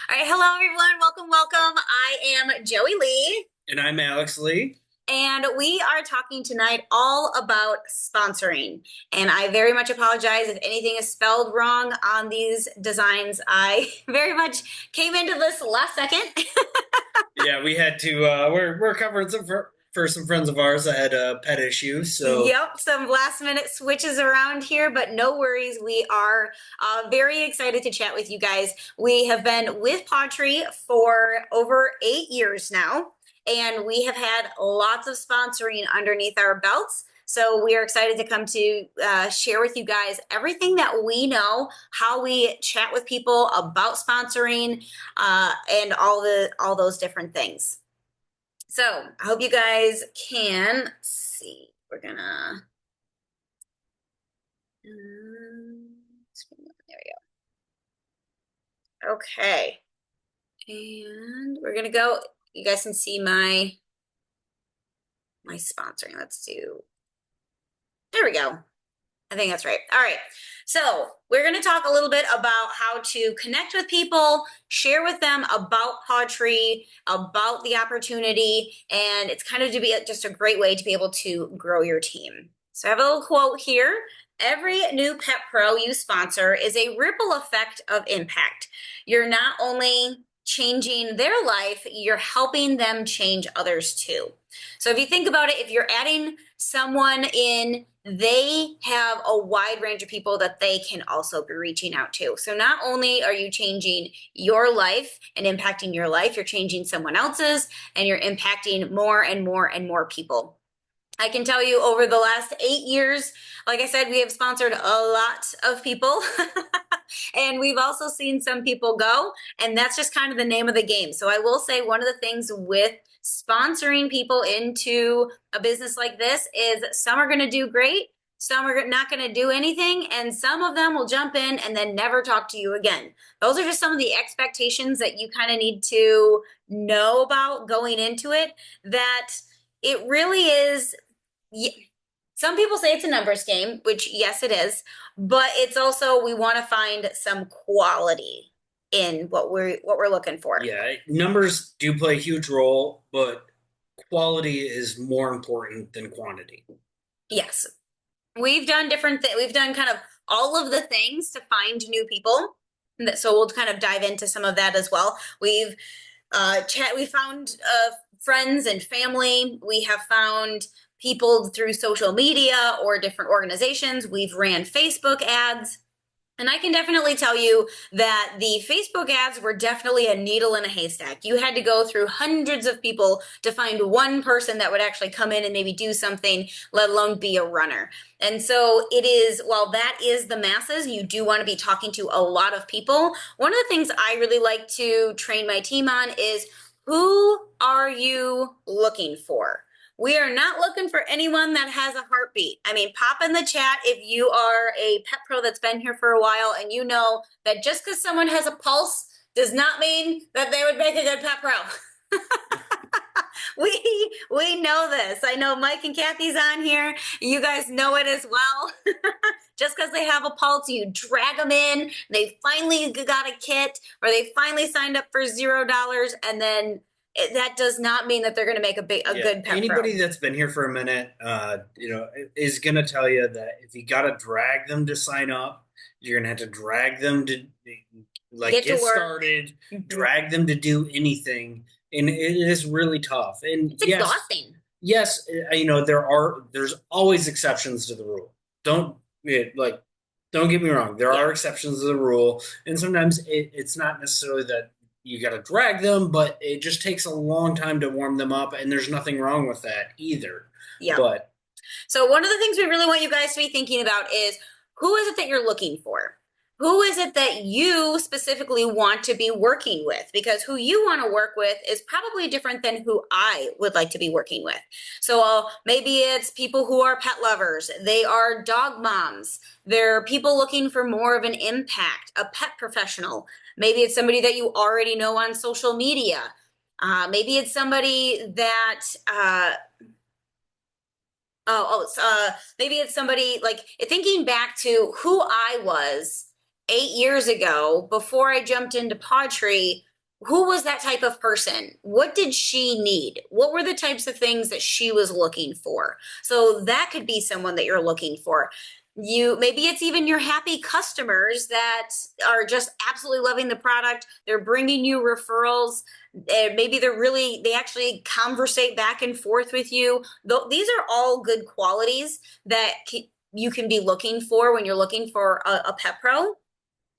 All right, hello everyone. Welcome, welcome. I am Joey Lee, And I'm Alex Lee. and we are talking tonight all about sponsoring. And I very much apologize if anything is spelled wrong on these designs. I very much came into this last second. Yeah, we had to. We're covering some for some friends of ours that had a pet issue. So Yep, some last minute switches around here, but no worries. We are very excited to chat with you guys. We have been with pawTree for over 8 years now, and we have had lots of sponsoring underneath our belts. So we are excited to come to share with you guys everything that we know, how we chat with people about sponsoring, and all those different things. So I hope you guys can see. We're gonna. There we go. Okay, and we're gonna go. You guys can see my sponsoring. Let's do. There we go. I think that's right. All right. So we're going to talk a little bit about how to connect with people, share with them about pawTree, about the opportunity, and it's kind of to be just a great way to be able to grow your team. So I have a little quote here. Every new pet pro you sponsor is a ripple effect of impact. You're not only changing their life, you're helping them change others too. So if you think about it, if you're adding someone in, they have a wide range of people that they can also be reaching out to. So not only are you changing your life and impacting your life, you're changing someone else's and you're impacting more and more and more people. I can tell you over the last 8 years, like I said, we have sponsored a lot of people and we've also seen some people go, and that's just kind of the name of the game. So I will say one of the things with sponsoring people into a business like this is some are going to do great, some are not going to do anything, and some of them will jump in and then never talk to you again. Those are just some of the expectations that you kind of need to know about going into it, that it really is. Some people say it's a numbers game, which yes, it is, but it's also we want to find some quality in what we're looking for. yeah, numbers do play a huge role, but quality is more important than quantity. Yes, we've done different things. We've done kind of all of the things to find new people. So we'll kind of dive into some of that as well. We've we found friends and family. We have found people through social media or different organizations. We've ran Facebook ads. And I can definitely tell you that the Facebook ads were definitely a needle in a haystack. You had to go through hundreds of people to find one person that would actually come in and maybe do something, let alone be a runner. And so it is, while that is the masses, you do want to be talking to a lot of people. One of the things I really like to train my team on is, who are you looking for? We are not looking for anyone that has a heartbeat. I mean, pop in the chat if you are a pet pro that's been here for a while and you know that just because someone has a pulse does not mean that they would make a good pet pro. we know this. I know Mike and Kathy's on here. You guys know it as well. Just because they have a pulse, you drag them in, they finally got a kit or they finally signed up for $0, and then that does not mean that they're going to make a Yeah, good pet pro. anybody that's been here for a minute, is going to tell you that if you got to drag them to sign up, you're going to have to drag them to Get to get work. started, Mhm. drag them to do anything, and it is really tough. And It's exhausting. yes, there's always exceptions to the rule. Don't like don't get me wrong. There Yeah. are exceptions to the rule, and sometimes it's not necessarily that you got to drag them, but it just takes a long time to warm them up, and there's nothing wrong with that either. Yep. But So one of the things we really want you guys to be thinking about is, who is it that you're looking for? Who is it that you specifically want to be working with? Because who you want to work with is probably different than who I would like to be working with. So maybe it's people who are pet lovers. They are dog moms. They're people looking for more of an impact, a pet professional. Maybe it's somebody that you already know on social media. Maybe it's somebody that maybe it's somebody like, thinking back to who I was 8 years ago before I jumped into pawTree. who was that type of person? What did she need? What were the types of things that she was looking for? So that could be someone that you're looking for. You maybe it's even your happy customers that are just absolutely loving the product. They're bringing you referrals. Maybe they actually conversate back and forth with you. These are all good qualities that you can be looking for when you're looking for a pet pro.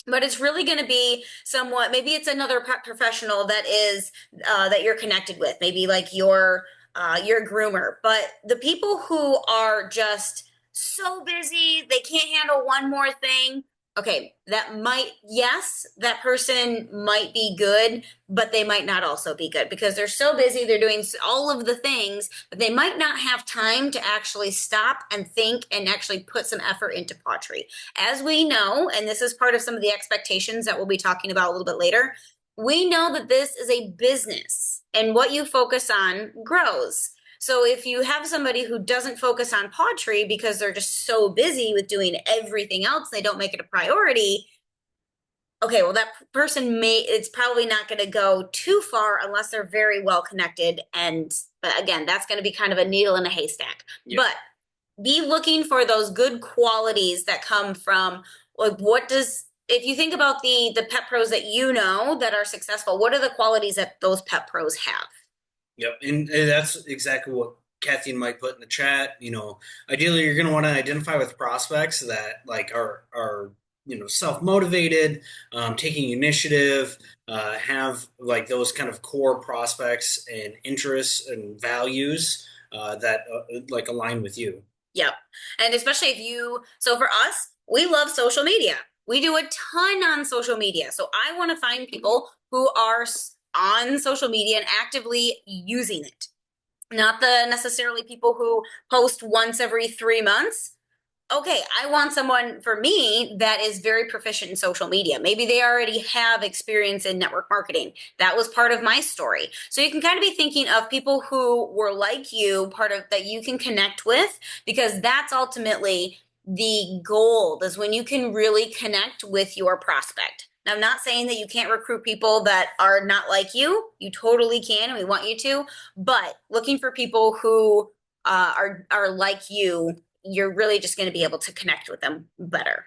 But it's really going to be somewhat, maybe it's another pet professional that is that you're connected with, maybe like your groomer. But the people who are just so busy they can't handle one more thing, okay, that might, yes, that person might be good, but they might not also be good because they're so busy, they're doing all of the things, but they might not have time to actually stop and think and actually put some effort into pawTree. As we know, and this is part of some of the expectations that we'll be talking about a little bit later, we know that this is a business and what you focus on grows. So if you have somebody who doesn't focus on pawTree because they're just so busy with doing everything else, they don't make it a priority. Okay, well, that person it's probably not going to go too far unless they're very well connected. But again, that's going to be kind of a needle in a haystack. Yeah. But be looking for those good qualities that come from, like, if you think about the pet pros that you know that are successful, what are the qualities that those pet pros have? Yep, and that's exactly what Kathy and Mike put in the chat. Ideally, you're going to want to identify with prospects that like are self motivated, taking initiative, have like those kind of core prospects and interests and values that like align with you. Yep. And especially so for us, we love social media. We do a ton on social media. So I want to find people who are on social media and actively using it. Not the necessarily people who post once every 3 months. Okay, I want someone for me that is very proficient in social media. Maybe they already have experience in network marketing. That was part of my story. So you can kind of be thinking of people who were like you, part of that you can connect with, because that's ultimately the goal is when you can really connect with your prospect. Now, I'm not saying that you can't recruit people that are not like you. You totally can, and we want you to. But looking for people who are like you, you're really just going to be able to connect with them better.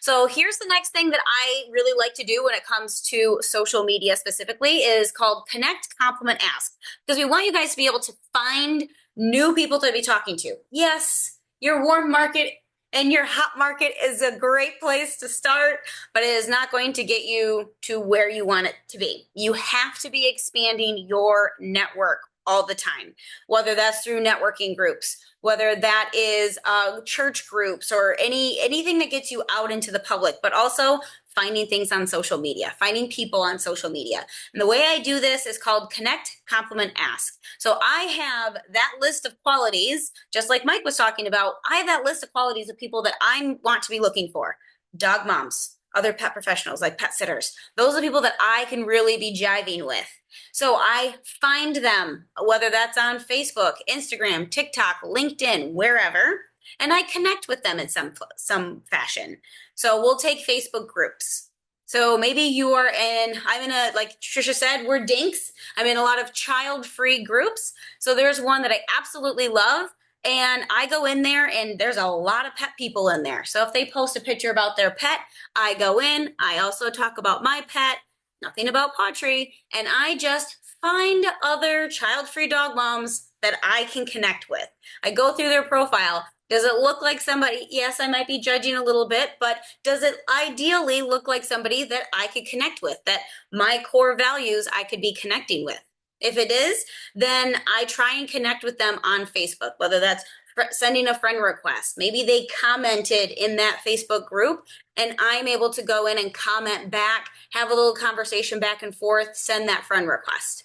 So here's the next thing that I really like to do when it comes to social media specifically is called connect, compliment, ask. Because we want you guys to be able to find new people to be talking to. Yes, your warm market and your hot market is a great place to start, but it is not going to get you to where you want it to be. You have to be expanding your network all the time, whether that's through networking groups, whether that is church groups or anything that gets you out into the public, but also finding things on social media, finding people on social media. And the way I do this is called connect, compliment, ask. So I have that list of qualities, just like Mike was talking about. I have that list of qualities of people that I want to be looking for. Dog moms, other pet professionals like pet sitters. Those are people that I can really be jiving with. So I find them, whether that's on Facebook, Instagram, TikTok, LinkedIn, wherever, and I connect with them in some fashion. So we'll take Facebook groups. So maybe I'm in like Trisha said, we're dinks. I'm in a lot of child-free groups. So there's one that I absolutely love. And I go in there and there's a lot of pet people in there. So if they post a picture about their pet, I go in. I also talk about my pet, nothing about pawTree, and I just find other child-free dog moms that I can connect with. I go through their profile. Does it look like somebody? Yes, I might be judging a little bit, but does it ideally look like somebody that I could connect with, that my core values I could be connecting with? If it is, then I try and connect with them on Facebook, whether that's sending a friend request. Maybe they commented in that Facebook group and I'm able to go in and comment back, have a little conversation back and forth, send that friend request.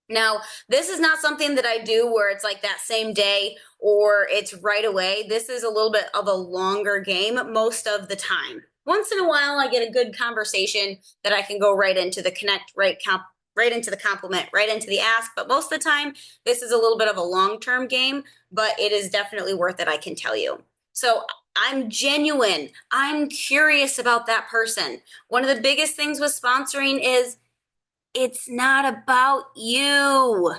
Now, this is not something that I do where it's like that same day or it's right away. This is a little bit of a longer game most of the time. Once in a while, I get a good conversation that I can go right into the connect, right into the compliment, right into the ask. But most of the time, this is a little bit of a long-term game, but it is definitely worth it, I can tell you. So I'm genuine. I'm curious about that person. One of the biggest things with sponsoring is it's not about you.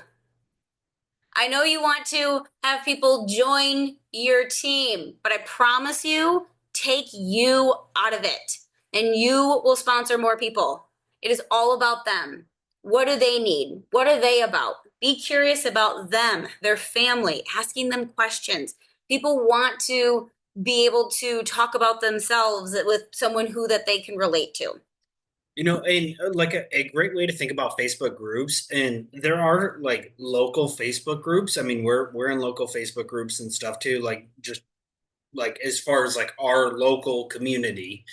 I know you want to have people join your team, but I promise you, take you out of it and you will sponsor more people. It is all about them. What do they need? What are they about? Be curious about them, their family, asking them questions. People want to be able to talk about themselves with someone who that they can relate to. And like a great way to think about Facebook groups, and there are like local Facebook groups. I mean, we're in local Facebook groups and stuff too, like just like as far as like our local community.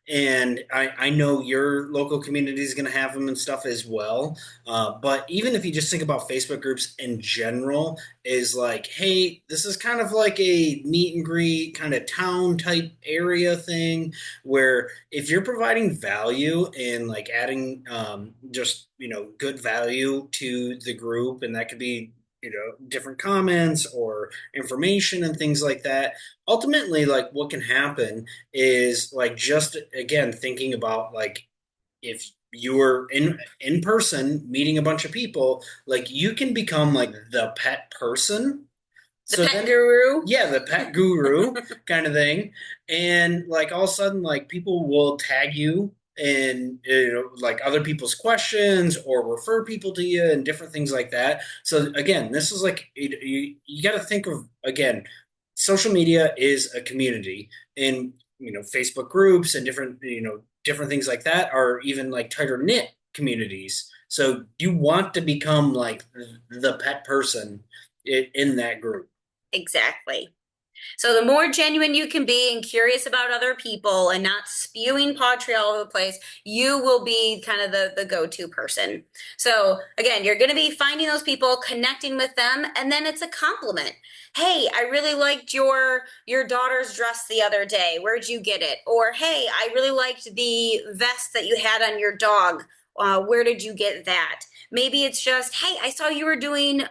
And I know your local community is going to have them and stuff as well. But even if you just think about Facebook groups in general, is like, hey, this is kind of like a meet and greet kind of town type area thing where if you're providing value and like adding just, good value to the group, and that could be, different comments or information and things like that. Ultimately, like what can happen is like just again thinking about like if you were in person meeting a bunch of people, like you can become like the pet person. The So pet then, guru. yeah, the pet guru kind of thing, and like all of a sudden, like people will tag you and like other people's questions or refer people to you and different things like that. So again, this is like you got to think of again, social media is a community, and Facebook groups and different things like that are even like tighter knit communities. So you want to become like the pet person in that group. Exactly. So the more genuine you can be and curious about other people and not spewing pawTree all over the place, you will be kind of the go-to person. So again, you're going to be finding those people, connecting with them, and then it's a compliment. Hey, I really liked your daughter's dress the other day. Where'd you get it? Or hey, I really liked the vest that you had on your dog. Where did you get that? Maybe it's just, hey, I saw you were doing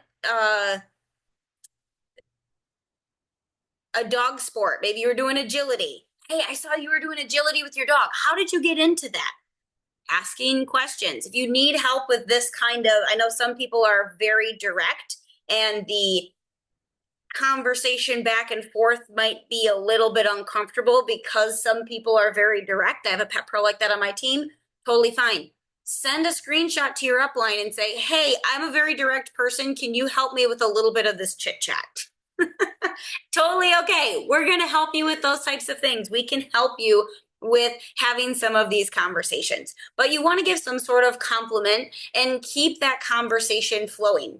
a dog sport. Maybe you were doing agility. Hey, I saw you were doing agility with your dog. How did you get into that? Asking questions. If you need help with this kind of, I know some people are very direct and the conversation back and forth might be a little bit uncomfortable because some people are very direct. I have a pet pro like that on my team. Totally fine. Send a screenshot to your upline and say, hey, I'm a very direct person. Can you help me with a little bit of this chit chat? Totally okay. We're going to help you with those types of things. We can help you with having some of these conversations, but you want to give some sort of compliment and keep that conversation flowing.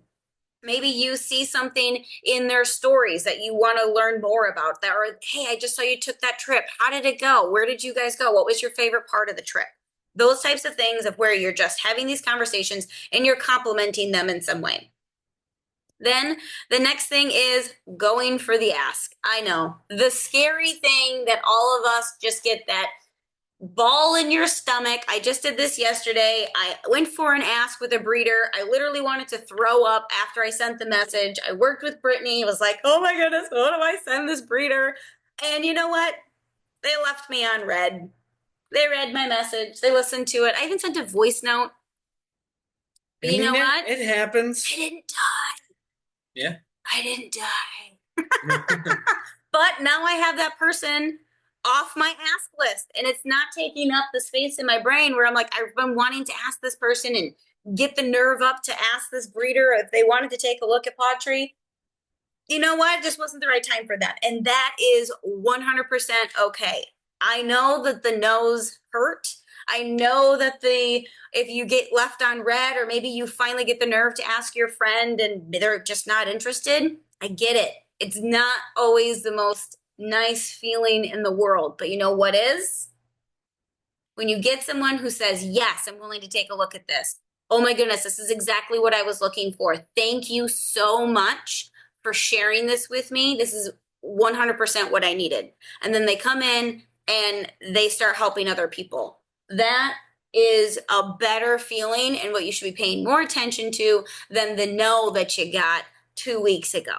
Maybe you see something in their stories that you want to learn more about that, or hey, I just saw you took that trip. How did it go? Where did you guys go? What was your favorite part of the trip? Those types of things of where you're just having these conversations and you're complimenting them in some way. Then the next thing is going for the ask. I know the scary thing that all of us just get that ball in your stomach. I just did this yesterday. I went for an ask with a breeder. I literally wanted to throw up after I sent the message. I worked with Brittany. It was like, oh my goodness, what do I send this breeder? And you know what? They left me on red. They read my message. They listened to it. I even sent a voice note. But I you mean, know it, what? it I happens. didn't die. Yeah. I didn't die. But now I have that person off my ask list and it's not taking up the space in my brain where I'm like, I've been wanting to ask this person and get the nerve up to ask this breeder if they wanted to take a look at pawTree. You know what? It just wasn't the right time for that. And that is 100% okay. I know that the no's hurt. I know that if you get left on red or maybe you finally get the nerve to ask your friend and they're just not interested, I get it. It's not always the most nice feeling in the world, but you know what is? When you get someone who says, yes, I'm willing to take a look at this. Oh my goodness, this is exactly what I was looking for. Thank you so much for sharing this with me. This is 100% what I needed. And then they come in and they start helping other people. That is a better feeling and what you should be paying more attention to than the no that you got 2 weeks ago.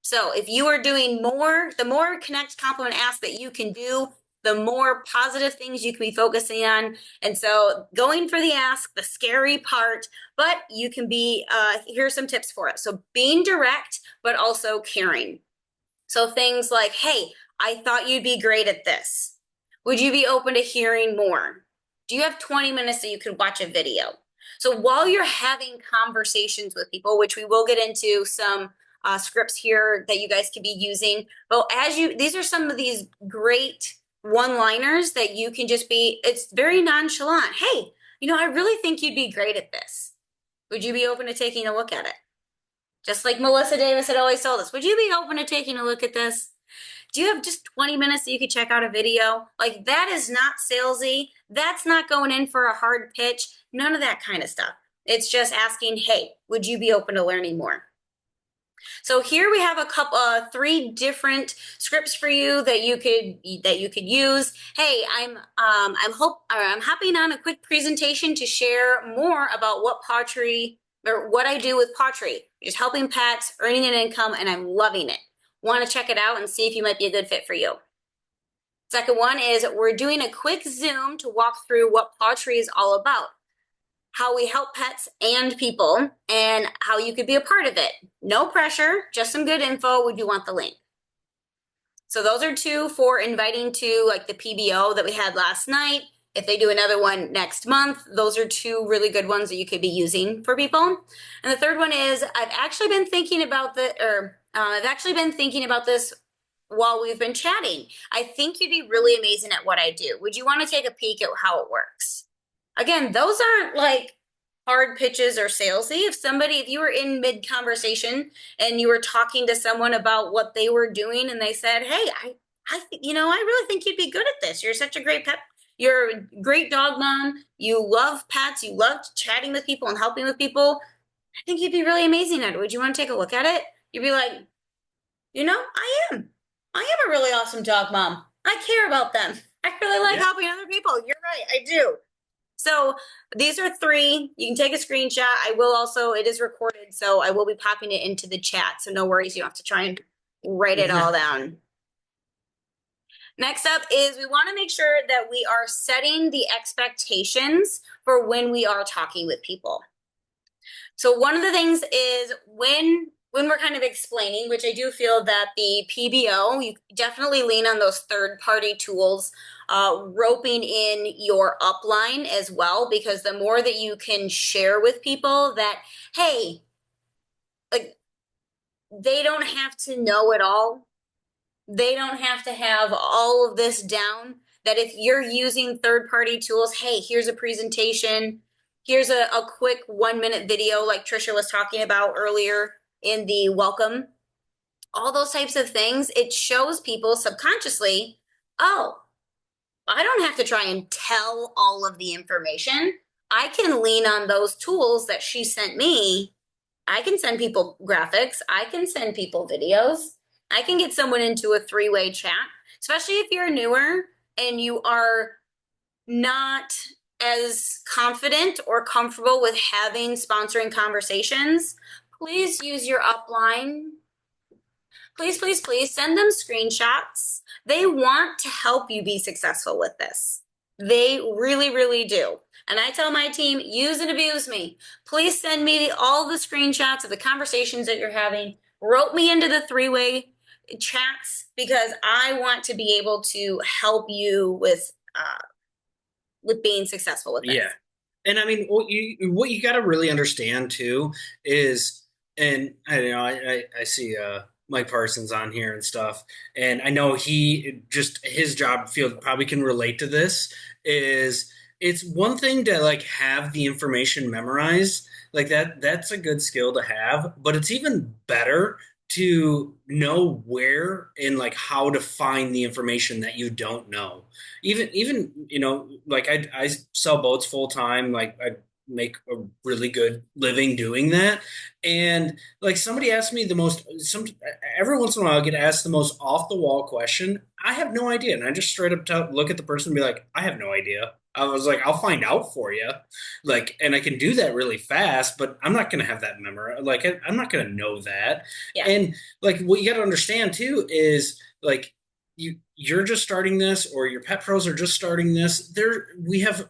So if you are doing more, the more connect, compliment, ask that you can do, the more positive things you can be focusing on. And so going for the ask, the scary part, but you can be, here's some tips for it. So being direct, but also caring. So things like, hey, I thought you'd be great at this. Would you be open to hearing more? Do you have 20 minutes that you could watch a video? So while you're having conversations with people, which we will get into some scripts here that you guys could be using, but these are some of these great one-liners that you can just be, it's very nonchalant. Hey, I really think you'd be great at this. Would you be open to taking a look at it? Just like Melissa Davis had always told us, would you be open to taking a look at this? Do you have just 20 minutes that you could check out a video? Like that is not salesy. That's not going in for a hard pitch. None of that kind of stuff. It's just asking, hey, would you be open to learning more? So here we have a couple, three different scripts for you that you could use. Hey, I'm hopping on a quick presentation to share more about what pawTree or what I do with pawTree. Just helping pets, earning an income, and I'm loving it. Want to check it out and see if you might be a good fit for you. Second one is we're doing a quick Zoom to walk through what pawTree is all about, how we help pets and people, and how you could be a part of it. No pressure, just some good info. Would you want the link? So those are two for inviting to like the PBO that we had last night. If they do another one next month, those are two really good ones that you could be using for people. And the third one is I've actually been thinking about this while we've been chatting. I think you'd be really amazing at what I do. Would you want to take a peek at how it works? Again, those aren't like hard pitches or salesy. If you were in mid conversation and you were talking to someone about what they were doing and they said, hey, I really think you'd be good at this. You're such a great pet. You're a great dog mom. You love pets. You love chatting with people and helping with people. I think you'd be really amazing at it. Would you want to take a look at it? You'd be like, I am. I am a really awesome dog mom. I care about them. I really like Yeah. helping other people. You're right. I do. So these are three. You can take a screenshot. It is recorded, so I will be popping it into the chat. So no worries. You don't have to try and write it all down. Next up is we want to make sure that we are setting the expectations for when we are talking with people. So one of the things is when we're kind of explaining, which I do feel that the PBO, you definitely lean on those third-party tools, roping in your upline as well, because the more that you can share with people that, hey, like they don't have to know it all. They don't have to have all of this down. That if you're using third-party tools, hey, here's a presentation. Here's a quick 1-minute video like Trisha was talking about earlier in the welcome. All those types of things, it shows people subconsciously, oh, I don't have to try and tell all of the information. I can lean on those tools that she sent me. I can send people graphics. I can send people videos. I can get someone into a 3-way chat, especially if you're newer and you are not as confident or comfortable with having sponsoring conversations. Please use your upline. Please, please, please send them screenshots. They want to help you be successful with this. They really, really do. And I tell my team, use and abuse me. Please send me all the screenshots of the conversations that you're having. Rope me into the 3-way chats because I want to be able to help you with being successful with it. Yeah. And I mean, what you got to really understand too is, and I don't know, I see Mike Parsons on here and stuff, and I know his job field probably can relate to this. Is it's one thing to like have the information memorized, like that's a good skill to have, but it's even better to know where and like how to find the information that you don't know. Even like I sell boats full time, like I make a really good living doing that. And like somebody asked me every once in a while I get asked the most off the wall question. I have no idea. And I just straight up look at the person and be like, I have no idea. I was like, I'll find out for you. Like, and I can do that really fast, but I'm not going to have that memory. Like, I'm not going to know that. Yeah. And like, what you got to understand too is like, you're just starting this, or your pet pros are just starting this. We have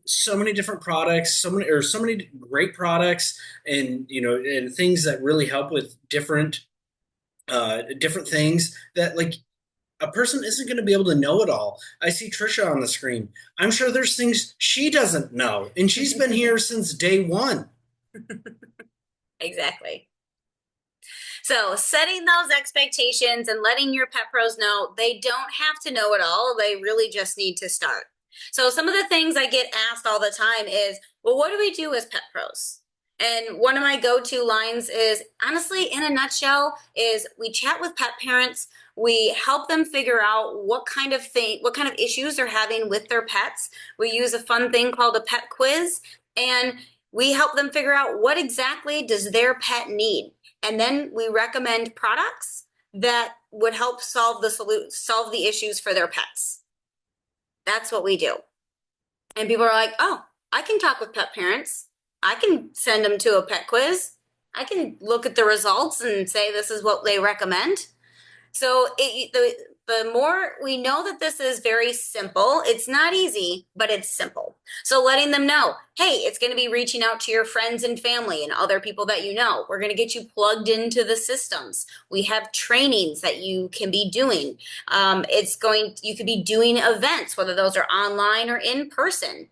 so many different products, so many great products, and and things that really help with different things that like a person isn't going to be able to know it all. I see Trisha on the screen. I'm sure there's things she doesn't know, and she's been here since day one. Exactly. So setting those expectations and letting your pet pros know they don't have to know it all. They really just need to start. So some of the things I get asked all the time is, well, what do we do as pet pros? And one of my go-to lines is, honestly, in a nutshell, is we chat with pet parents. We help them figure out what kind of issues they're having with their pets. We use a fun thing called a pet quiz, and we help them figure out what exactly does their pet need. And then we recommend products that would help solve the issues for their pets. That's what we do. And people are like, "Oh, I can talk with pet parents. I can send them to a pet quiz. I can look at the results and say this is what they recommend." So the more we know that this is very simple, it's not easy, but it's simple. So letting them know, hey, it's going to be reaching out to your friends and family and other people that you know. We're going to get you plugged into the systems. We have trainings that you can be doing. You could be doing events, whether those are online or in person.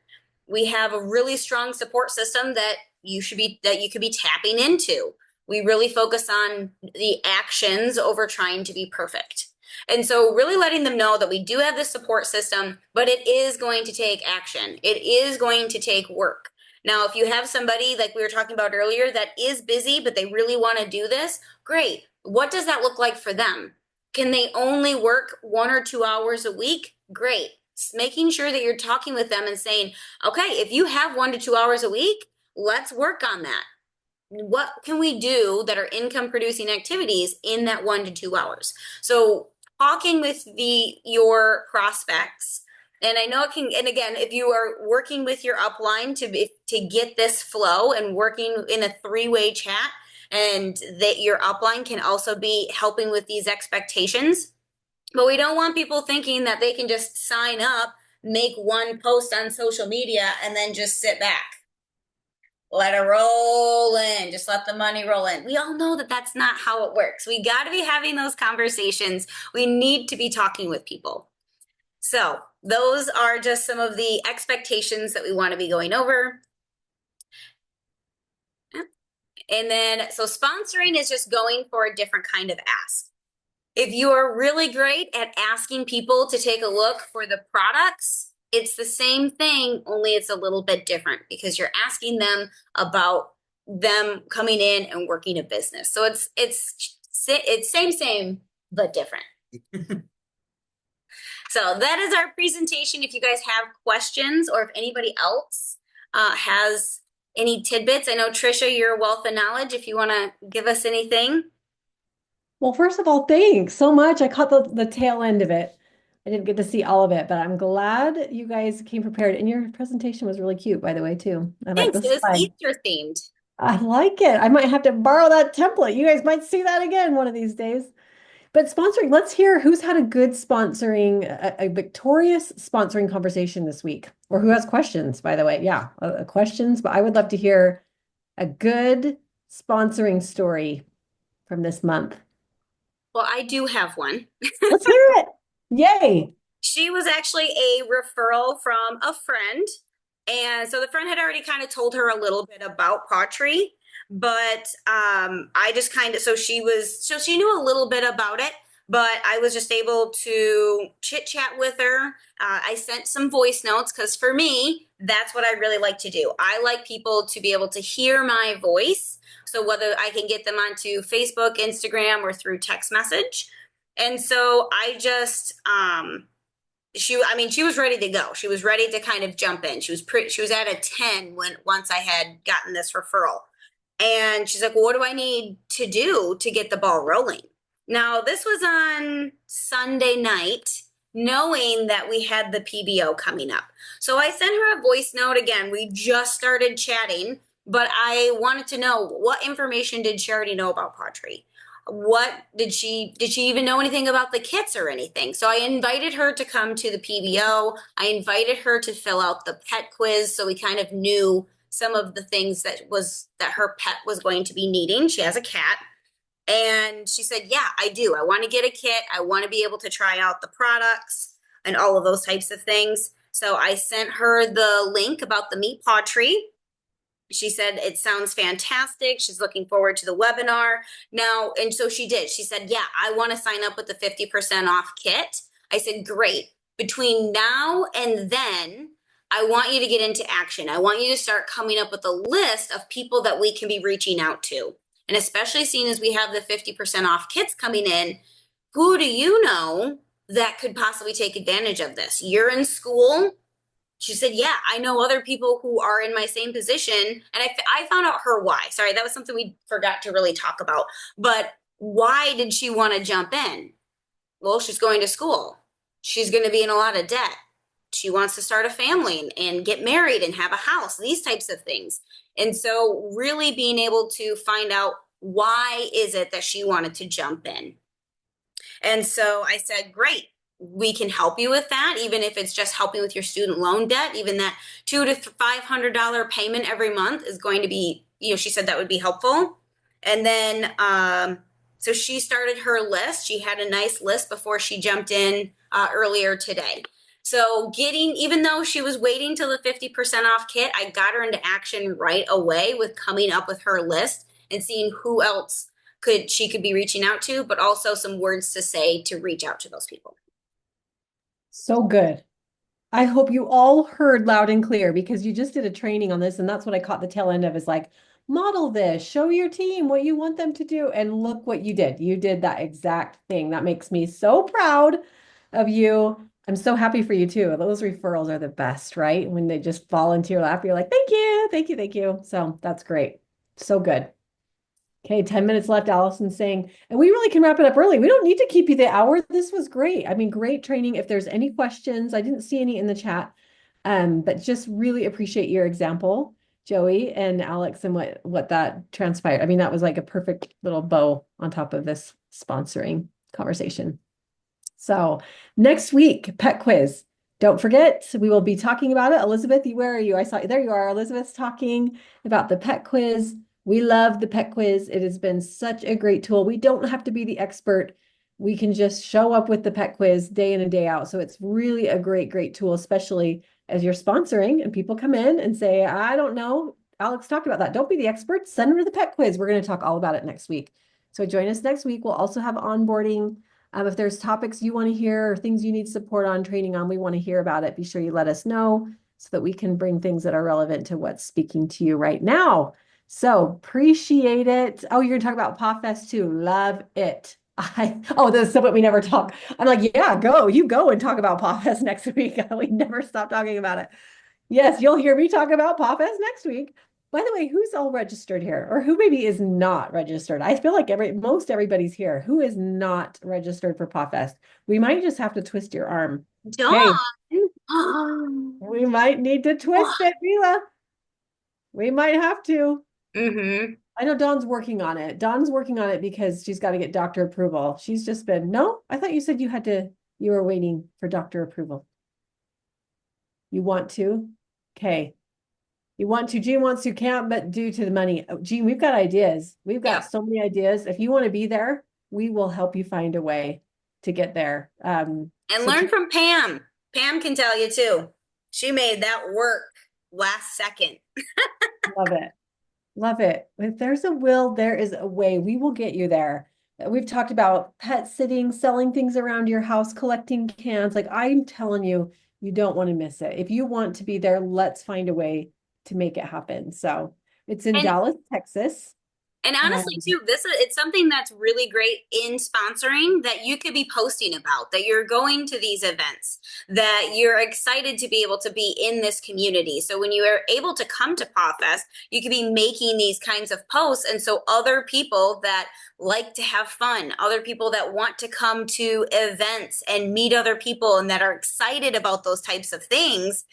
We have a really strong support system that you could be tapping into. We really focus on the actions over trying to be perfect. And so really letting them know that we do have this support system, but it is going to take action. It is going to take work. Now, if you have somebody like we were talking about earlier that is busy, but they really want to do this, great. What does that look like for them? Can they only work 1 or 2 hours a week? Great. Making sure that you're talking with them and saying, okay, if you have 1 to 2 hours a week, let's work on that. What can we do that are income producing activities in that 1 to 2 hours? So talking with your prospects, and I know it can, and again, if you are working with your upline to get this flow and working in a three-way chat, and that your upline can also be helping with these expectations. But we don't want people thinking that they can just sign up, make one post on social media, and then just sit back. Let it roll in. Just let the money roll in. We all know that that's not how it works. We got to be having those conversations. We need to be talking with people. So those are just some of the expectations that we want to be going over. And then, so sponsoring is just going for a different kind of ask. If you are really great at asking people to take a look for the products, it's the same thing, only it's a little bit different because you're asking them about them coming in and working a business. So it's same, but different. So that is our presentation. If you guys have questions or if anybody else has any tidbits, I know Trisha, you're a wealth of knowledge. If you want to give us anything. Well, first of all, thanks so much. I caught the tail end of it. I didn't get to see all of it, but I'm glad you guys came prepared. And your presentation was really cute, by the way, too. I like Thanks. the It was slide. Easter themed. I like it. I might have to borrow that template. You guys might see that again one of these days. But sponsoring, let's hear who's had a good sponsoring, a victorious sponsoring conversation this week, or who has questions, by the way. Yeah, questions, but I would love to hear a good sponsoring story from this month. Well, I do have one. Let's hear it. Yay. She was actually a referral from a friend. And so the friend had already kind of told her a little bit about pawTree, but I just kind of, so she knew a little bit about it, but I was just able to chit chat with her. I sent some voice notes because for me, that's what I really like to do. I like people to be able to hear my voice. So whether I can get them onto Facebook, Instagram, or through text message. And so I just, she was ready to go. She was ready to kind of jump in. She was at a 10 once I had gotten this referral. And she's like, well, what do I need to do to get the ball rolling? Now, this was on Sunday night, knowing that we had the PBO coming up. So I sent her a voice note again. We just started chatting, but I wanted to know what information did she already know about pawTree? What did she even know anything about the kits or anything? So I invited her to come to the PBO. I invited her to fill out the pet quiz so we kind of knew some of the things that her pet was going to be needing. She has a cat. And she said, yeah, I do. I want to get a kit. I want to be able to try out the products and all of those types of things. So I sent her the link about the Meet pawTree. She said it sounds fantastic. She's looking forward to the webinar now. And so she did. She said, yeah, I want to sign up with the 50% off kit. I said, great. Between now and then, I want you to get into action. I want you to start coming up with a list of people that we can be reaching out to. And especially seeing as we have the 50% off kits coming in, who do you know that could possibly take advantage of this? You're in school. She said, yeah, I know other people who are in my same position. And I found out her why. Sorry, that was something we forgot to really talk about. But why did she want to jump in? Well, she's going to school. She's going to be in a lot of debt. She wants to start a family and get married and have a house, these types of things. And so really being able to find out why is it that she wanted to jump in. And so I said, great, we can help you with that, even if it's just helping with your student loan debt. Even that $200 to $500 payment every month is going to be, she said that would be helpful. And then, so she started her list. She had a nice list before she jumped in earlier today. So even though she was waiting till the 50% off kit, I got her into action right away with coming up with her list and seeing who else she could be reaching out to, but also some words to say to reach out to those people. So good. I hope you all heard loud and clear because you just did a training on this, and that's what I caught the tail end of is like, model this, show your team what you want them to do, and look what you did. You did that exact thing. That makes me so proud of you. I'm so happy for you too. Those referrals are the best, right? When they just fall into your lap, you're like, thank you, thank you, thank you. So that's great. So good. Okay, 10 minutes left, Allison saying, and we really can wrap it up early. We don't need to keep you the hour. This was great. I mean, great training. If there's any questions, I didn't see any in the chat, but just really appreciate your example, Joey and Alex, and what that transpired. I mean, that was like a perfect little bow on top of this sponsoring conversation. So next week, pet quiz. Don't forget, we will be talking about it. Elizabeth, where are you? I saw you. There you are. Elizabeth's talking about the pet quiz. We love the pet quiz. It has been such a great tool. We don't have to be the expert. We can just show up with the pet quiz day in and day out. So it's really a great, great tool, especially as you're sponsoring and people come in and say, I don't know. Alex talked about that. Don't be the expert. Send them to the pet quiz. We're going to talk all about it next week. So join us next week. We'll also have onboarding. If there's topics you want to hear or things you need support on, training on, we want to hear about it. Be sure you let us know so that we can bring things that are relevant to what's speaking to you right now. So appreciate it. Oh, you're gonna talk about PawFest too. Love it. This is something we never talk. I'm like, yeah, you go and talk about PawFest next week. We never stop talking about it. Yes, you'll hear me talk about PawFest next week. By the way, who's all registered here or who maybe is not registered? I feel like most everybody's here. Who is not registered for PawFest? We might just have to twist your arm. Dawn. Okay. We might need to twist it, Mila. We might have to. Mm-hmm. I know Dawn's working on it. Dawn's working on it because she's got to get doctor approval. She's just been, no, I thought you said you were waiting for doctor approval. You want to? Okay. You want to, Jean wants to, can't, but due to the money. Oh, Jean, we've got ideas. We've got so many ideas. If you want to be there, we will help you find a way to get there. And learn from Pam. Pam can tell you too. She made that work last second. Love it. Love it. If there's a will, there is a way. We will get you there. We've talked about pet sitting, selling things around your house, collecting cans. Like I'm telling you, you don't want to miss it. If you want to be there, let's find a way to make it happen. So it's in Dallas, Texas. And honestly, too, it's something that's really great in sponsoring that you could be posting about, that you're going to these events, that you're excited to be able to be in this community. So when you are able to come to PawFest, you could be making these kinds of posts. And so other people that like to have fun, other people that want to come to events and meet other people and that are excited about those types of things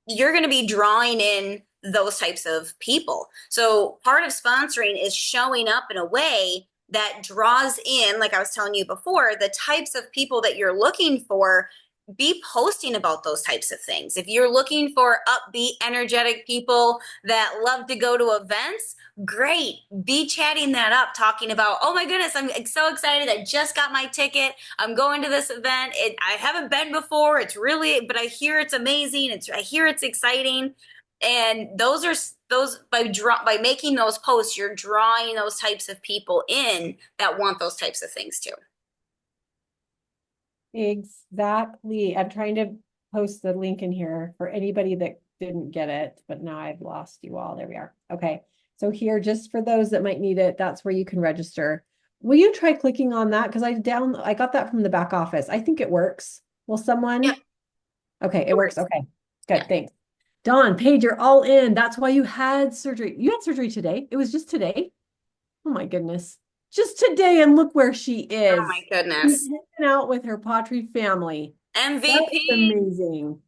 you're going to be drawing in those types of people. So part of sponsoring is showing up in a way that draws in, like I was telling you before, the types of people that you're looking for. Be posting about those types of things. If you're looking for upbeat, energetic people that love to go to events, great. Be chatting that up, talking about, oh my goodness, I'm so excited. I just got my ticket. I'm going to this event. I haven't been before. It's really, but I hear it's amazing. I hear it's exciting. And those by making those posts, you're drawing those types of people in that want those types of things too. Exactly. I'm trying to post the link in here for anybody that didn't get it, but now I've lost you all. There we are. Okay. So here, just for those that might need it, that's where you can register. Will you try clicking on that? Because I got that from the back office. I think it works. Will someone? Yep. Okay, it works. Okay. Good. Yeah. Thanks. Dawn, Paige, you're all in. That's why you had surgery. You had surgery today. It was just today. Oh my goodness. Just today, and look where she Oh my is. She's goodness. hanging out with her pawTree family. That's MVP. amazing.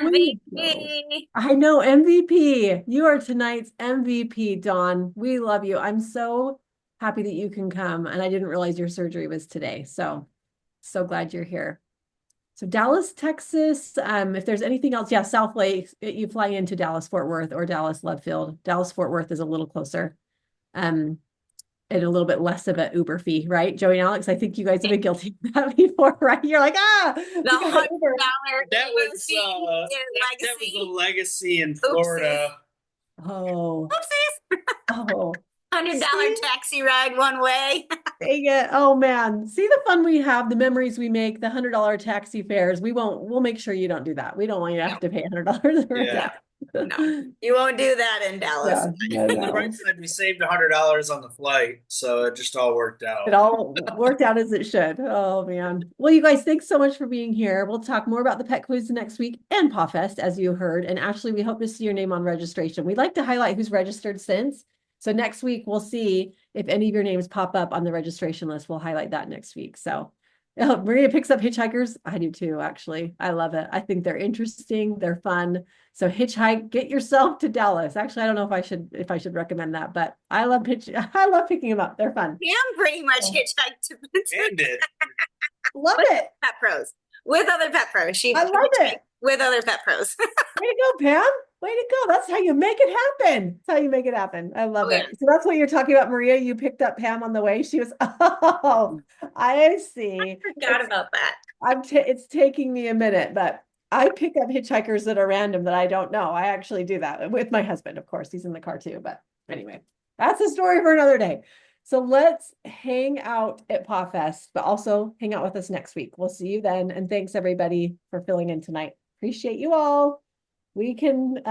Way to go. MVP. I know, MVP. You are tonight's MVP, Dawn. We love you. I'm so happy that you can come, and I didn't realize your surgery was today. So glad you're here. So Dallas, Texas. If there's anything else, yeah, South Lake. You fly into Dallas, Fort Worth, or Dallas, Love Field. Dallas, Fort Worth is a little closer. And a little bit less of an Uber fee, right? Joey and Alex, I think you guys have been guilty of that before, right? You're like, The we got Uber. $100 That was that was a legacy in Florida. Oh, Oopsies. oh, $100 taxi ride one way. dang it. Oh man. See the fun we have, the memories we make, the $100 taxi fares. We'll make sure you don't do that. We don't want you to have to pay $100 for a Yeah. taxi. No, you won't do that in Dallas. Yeah, On the bright side, we saved $100 on the flight, so it just all worked out. It all worked out as it should. Oh man. Well, you guys, thanks so much for being here. We'll talk more about the pet quiz next week and PawFest, as you heard. And Ashley, we hope to see your name on registration. We'd like to highlight who's registered since. So next week, we'll see if any of your names pop up on the registration list. We'll highlight that next week. So Maria picks up hitchhikers. I do too, actually. I love it. I think they're interesting. They're fun. So hitchhike, get yourself to Dallas. Actually, I don't know if I should recommend that, but I love picking them up. They're fun. Pam pretty much hitchhiked to And did. Love it. Pet Pros with other Pet Pros. She I love it. with other Pet Pros. Way to go, Pam. Way to go. That's how you make it happen. That's how you make it happen. I love it. Yeah. So that's what you're talking about, Maria. You picked up Pam on the way. She was, oh, I see. Forgot about that. It's taking me a minute, but I pick up hitchhikers that are random that I don't know. I actually do that with my husband, of course. He's in the car too. But anyway, that's a story for another day. So let's hang out at PawFest, but also hang out with us next week. We'll see you then. And thanks everybody for filling in tonight. Appreciate you all. We can